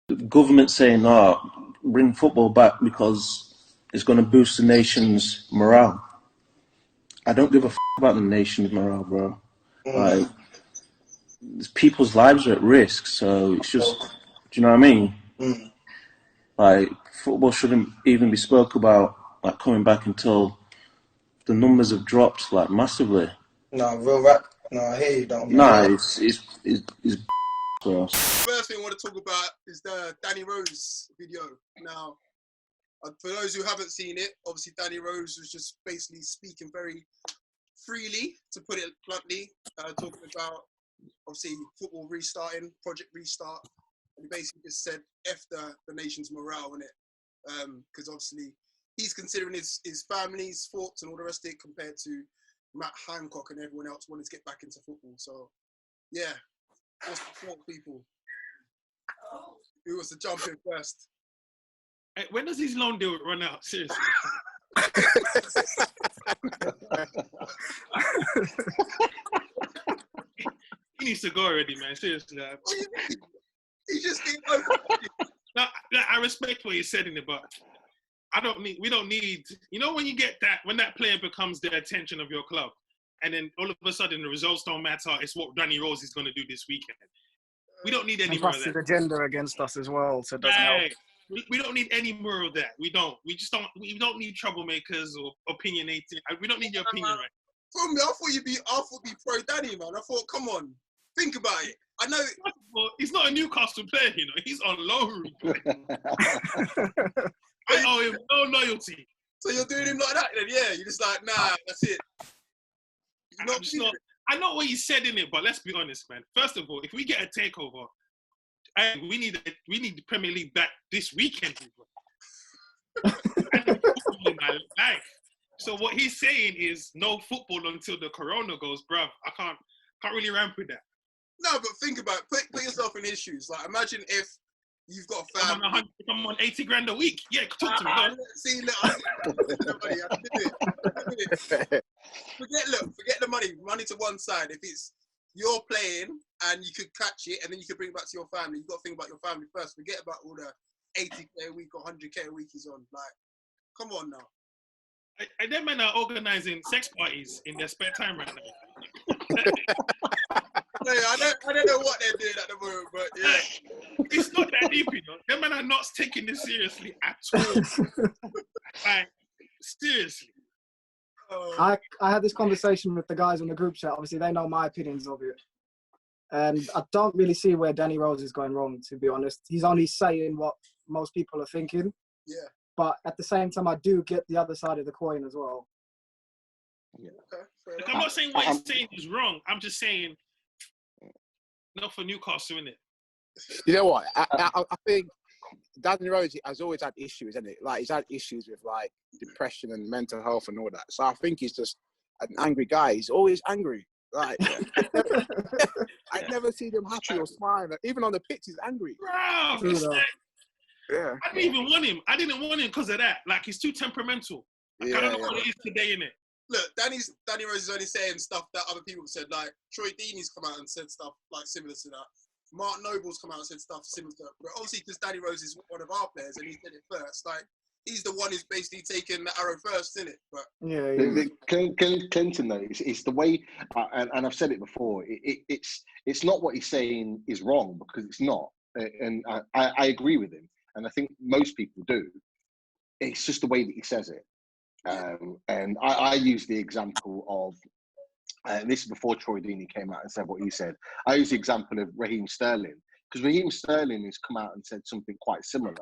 the government saying, "Oh, bring football back because it's going to boost the nation's morale." I don't give a about the nation's morale, bro. Like, people's lives are at risk, so it's just, do you know what I mean? Like, football shouldn't even be spoke about, like, coming back until the numbers have dropped, like, massively. No, real rap. No, I hear you, don't. Nah, it's bro. First thing I want to talk about is the Danny Rose video. Now, for those who haven't seen it, obviously Danny Rose was just basically speaking very freely, to put it bluntly, talking about obviously football restarting, Project Restart. And he basically just said F the nation's morale in it. Because obviously he's considering his family's thoughts and all the rest of it compared to Matt Hancock and everyone else wanting to get back into football. So, yeah. What's the thought, people? Who wants to jump in first? Hey, when does his loan deal run out? Seriously. He needs to go already, man. Seriously. He just Now, I respect what you said in it, but we don't need, you know, when you get that, when that player becomes the attention of your club, and then all of a sudden the results don't matter, it's what Danny Rose is going to do this weekend. We don't need any more of that. Plus his agenda against us as well, so it doesn't help. We don't need any more of that. We don't. We don't need troublemakers or opinionated. We don't need your opinion, right? For me, I thought you'd be pro Danny, man. I thought, come on, think about it. I know. He's not a Newcastle player, you know. He's on loan. I owe him no loyalty. So you're doing him like that, then? Yeah, you're just like, nah, that's it. I know what you said in it, but let's be honest, man. First of all, if we get a takeover, we need the Premier League back this weekend. In my life. So what he's saying is no football until the corona goes, bruv. I can't really ramp with that. No, but think about it. Put yourself in his shoes. Like, imagine if you've got a family. I'm on 80 grand a week. Yeah, talk to me. See, look, I did it. Forget the money. Money to one side. If it's you're playing and you could catch it and then you could bring it back to your family, you've got to think about your family first. Forget about all the 80k a week or 100k a week he's on. Like, come on now. And them men are organising sex parties in their spare time right now. I don't know what they're doing at the moment, but yeah. It's not that deep, you know. Them men are not taking this seriously at all. Like, seriously. I had this conversation with the guys on the group chat. Obviously, they know my opinions of it. And I don't really see where Danny Rose is going wrong, to be honest. He's only saying what most people are thinking. Yeah. But at the same time, I do get the other side of the coin as well. Yeah. Okay. Look, I'm not saying what he's saying is wrong. I'm just saying, not for Newcastle, innit? You know what? I think Danny Rose has always had issues, isn't it? Like, he's had issues with, like, depression and mental health and all that. So I think he's just an angry guy. He's always angry. Like, I've never seen him happy or smiling. Even on the pitch, he's angry. Bro, yeah. I didn't even want him. I didn't want him because of that. Like, he's too temperamental. I don't know what it is today, innit? Look, Danny Rose is only saying stuff that other people have said. Like, Troy Deeney's come out and said stuff like similar to that. Mark Noble's come out and said stuff similar to that. But obviously, because Danny Rose is one of our players and he did it first, like, he's the one who's basically taken the arrow first, isn't it? But Clinton, though, it's the way, and I've said it before, it's not what he's saying is wrong, because it's not. And I agree with him. And I think most people do. It's just the way that he says it. And I use the example of, and this is before Troy Deeney came out and said what he said. I use the example of Raheem Sterling, because Raheem Sterling has come out and said something quite similar.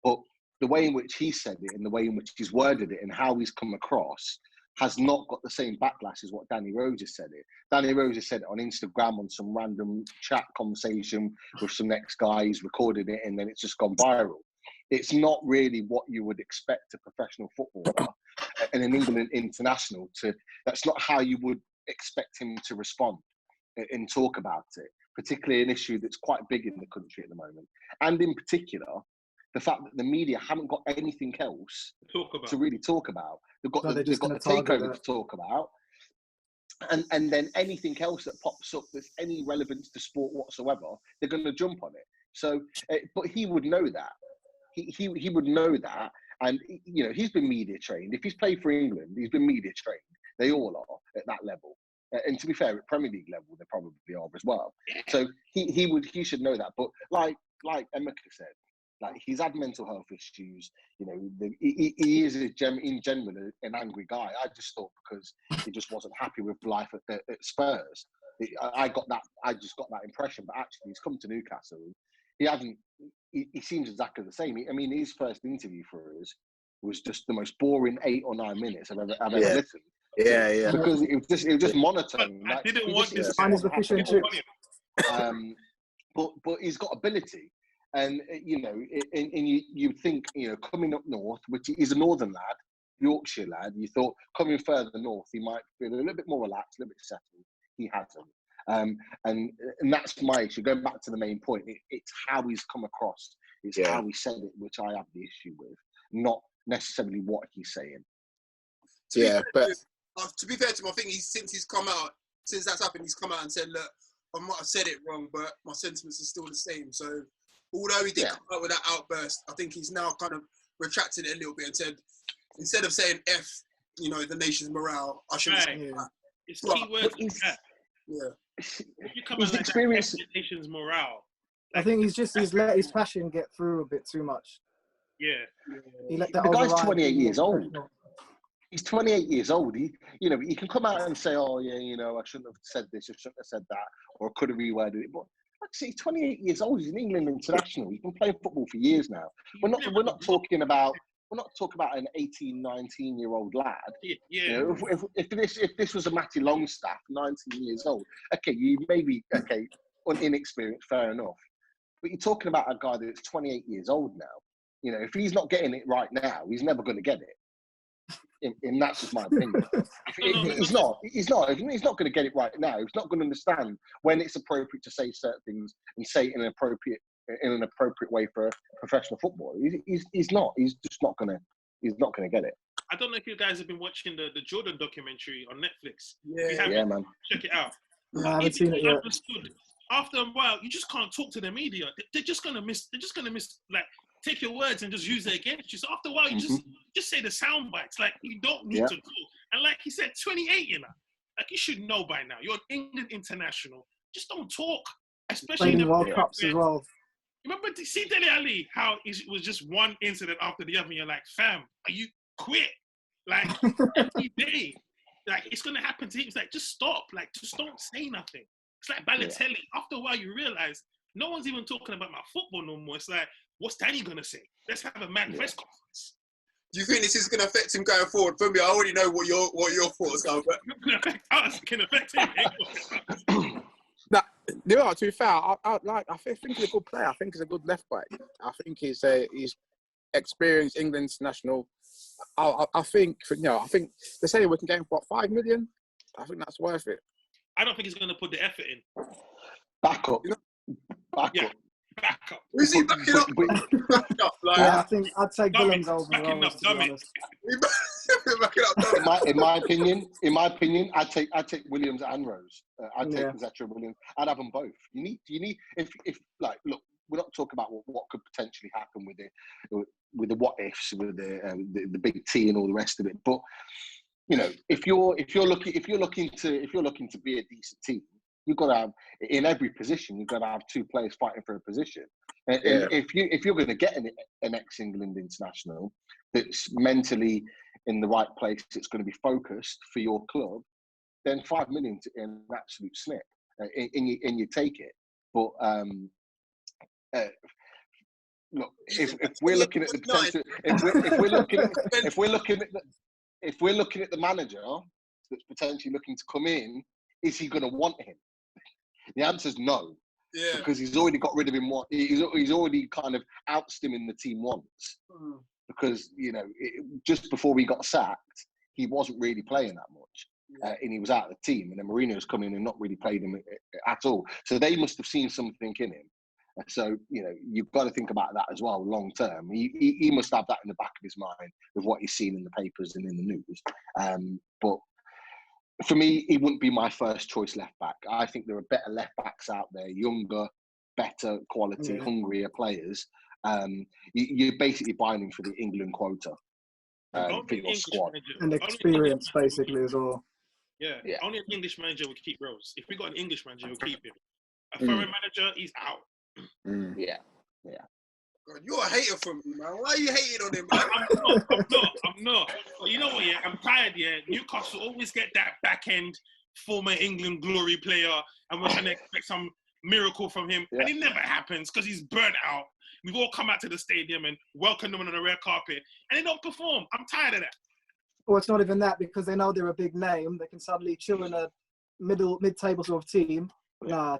But the way in which he said it and the way in which he's worded it and how he's come across has not got the same backlash as what Danny Rose has said it. Danny Rose has said it on Instagram on some random chat conversation with some next guy. He's recorded it and then it's just gone viral. It's not really what you would expect a professional footballer and an England international to. That's not how you would expect him to respond and talk about it, particularly an issue that's quite big in the country at the moment. And in particular, the fact that the media haven't got anything else to really talk about. They've got the takeover to talk about. And then anything else that pops up that's any relevance to sport whatsoever, they're going to jump on it. So, but he would know that. He would know that, and you know, he's been media trained. If he's played for England, he's been media trained. They all are at that level. And to be fair, at Premier League level, they probably are as well. So he should know that. But like Emeka said, like, he's had mental health issues. You know, he is in general an angry guy. I just thought because he just wasn't happy with life at Spurs. I just got that impression. But actually, he's come to Newcastle. He seems exactly the same. I mean, his first interview for us was just the most boring 8 or 9 minutes I've ever listened. Yeah. Because it was just monotone. I didn't want this. But he's got ability, and you know, and you think, you know, coming up north, which he's a northern lad, Yorkshire lad. You thought coming further north, he might feel a little bit more relaxed, a little bit settled. He hasn't, and that's my issue. Going back to the main point, it's how he's come across. It's how he said it, which I have the issue with, not necessarily what he's saying. To be fair to him, I think since that's happened, he's come out and said, look, I might have said it wrong, but my sentiments are still the same. So although he did come out with that outburst, I think he's now kind of retracted it a little bit and said, instead of saying F, you know, the nation's morale, I should say that. It's keywords. If you come out like that, the nation's morale. I think he's let his passion get through a bit too much. Yeah. He let that the guy's override 28 him. years old. He's 28 years old. He can come out and say, "Oh yeah, you know, I shouldn't have said this, I shouldn't have said that, or I could have reworded it." But like I say, he's 28 years old. He's an England international. He's been playing football for years now. We're not talking about an 18, 19-year-old lad. Yeah. You know, if this was a Matty Longstaff, 19 years old, okay, you maybe inexperienced, fair enough. But you're talking about a guy that's 28 years old now. You know, if he's not getting it right now, he's never going to get it. And that's just my opinion. He's not going to get it right now. He's not going to understand when it's appropriate to say certain things and say it in an appropriate way for a professional footballer. He's not. He's just not going to. He's not going to get it. I don't know if you guys have been watching the Jordan documentary on Netflix. Yeah, man. Check it out. No, I haven't seen it yet. After a while, you just can't talk to the media. They're just gonna miss. Like, take your words and just use it against you. So after a while, you just say the sound bites. Like, you don't need to talk. And like he said, 28, you know, like, you should know by now. You're an England international. Just don't talk, especially in the World Cups as well. Remember, see Dele Ali, how it was just one incident after the other. And you're like, fam, are you quit? Like, every day, like, it's gonna happen to him. It's like, just stop. Like, just don't say nothing. It's like Balotelli. After a while, you realize no one's even talking about my football no more. It's like, what's Danny gonna say? Let's have a mad press conference. Do you think this is gonna affect him going forward? For me, I already know what your thoughts are. But It can affect us. It can affect him. Nah, to be fair, I think he's a good player. I think he's a good left back. I think he's experienced England international. I think they say we can get him for 5 million. I think that's worth it. I don't think he's going to put the effort in. Back up. Back up. Who's he backing up? Backing up, like, I think I'd say Williams over backing Rose, up, to be honest. backing up. In my opinion, I'd take Williams and Rose. I'd take Zetra Williams. I'd have them both. You need if like, look, we're not talking about what could potentially happen with the what ifs, with the big T and all the rest of it. But you know, if you're looking to be a decent team, you've got to have, in every position, you've got to have 2 players fighting for a position. And if you're going to get an ex-England international that's mentally in the right place, it's going to be focused for your club, then 5 million is an absolute snip, and you take it. But look, if we're looking at the potential, if we're looking at the manager that's potentially looking to come in, is he going to want him? The answer is no. Yeah. Because he's already got rid of him. He's already kind of ousted him in the team once. Because, you know, just before he got sacked, he wasn't really playing that much. And he was out of the team. And then Mourinho's come in and not really played him at all. So they must have seen something in him. So, you know, you've got to think about that as well, long term. He must have that in the back of his mind with what he's seen in the papers and in the news. But for me, he wouldn't be my first choice left back. I think there are better left backs out there, younger, better quality, hungrier players, you're basically buying them for the England quota for your squad. And experience, basically, as well. Yeah, only an English manager would keep Rose. If we got an English manager, we'll keep him. A foreign manager, he's out. Yeah. God, you're a hater for me, man. Why are you hating on him, man? I'm not. But you know what, yeah? I'm tired, yeah? Newcastle always get that back-end former England glory player, and we're trying to expect some miracle from him. And it never happens because he's burnt out. We've all come out to the stadium and welcomed them on the red carpet, and they don't perform. I'm tired of that. Well, it's not even that, because they know they're a big name. They can suddenly chill in a mid-table sort of team. Nah,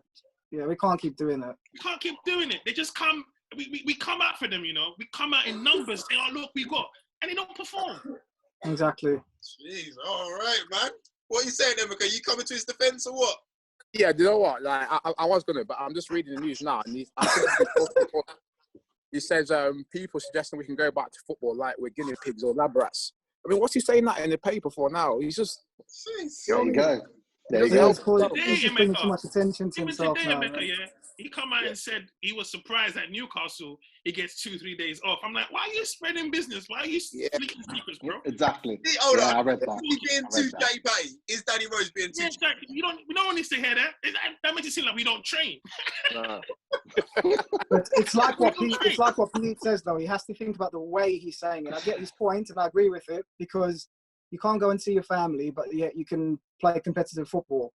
we can't keep doing it. We can't keep doing it. They just come. We come out for them, you know. We come out in numbers. Say, oh, look, we got. And they don't perform. Exactly. Jeez, all right, man. What are you saying, Emeka? You coming to his defense or what? Yeah, you know what? Like I was gonna, but I'm just reading the news now, and he says people suggesting we can go back to football like we're guinea pigs or lab rats. I mean, what's he saying that in the paper for now? He's just. There you go. He's just bringing too much attention to himself now. He come out and said he was surprised at Newcastle he gets 2-3 days off. I'm like, why are you spreading business? Why are you leaking secrets, bro? Exactly. Hold on. I read that. Is he being too Daddy Patty? Is Danny Rose being too? Exactly. We don't want to hear that. That makes it seem like we don't train. But it's like what Pete says, though. He has to think about the way he's saying it. I get his point, and I agree with it, because you can't go and see your family, but yet you can play competitive football.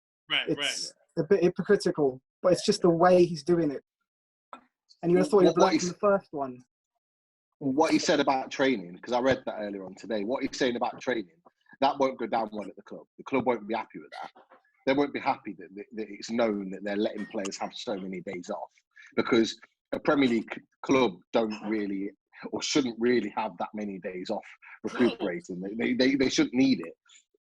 It's a bit hypocritical, but it's just the way he's doing it. And you would have thought he'd learned from the first one. What he said about training, because I read that earlier on today, what he's saying about training, that won't go down well at the club. The club won't be happy with that. They won't be happy that it's known that they're letting players have so many days off, because a Premier League club don't really, or shouldn't really have that many days off recuperating. They shouldn't need it.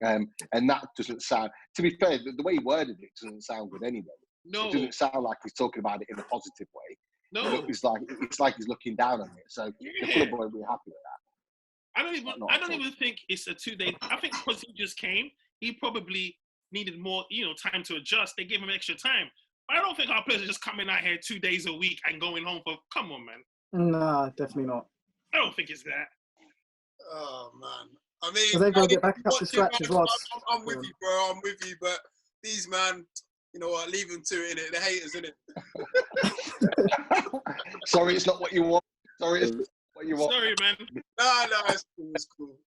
And that doesn't sound, to be fair, the way he worded it doesn't sound good anyway. No. It doesn't sound like he's talking about it in a positive way. No. It's like he's looking down on it. So the club won't be happy with that. I don't even think it's a 2 day. I think because he just came, he probably needed more, time to adjust. They gave him extra time. But I don't think our players are just coming out here 2 days a week and going home for. Come on, man. Nah, definitely not. I don't think it's that. Oh man. I mean, they've got to get back up to scratch as well. I'm with you, bro. I'm with you, but these man, you know what? Leave them to it, innit? The haters, innit? Sorry, it's not what you want. Sorry, it's not what you want. Sorry, man. No, it's cool. It's cool.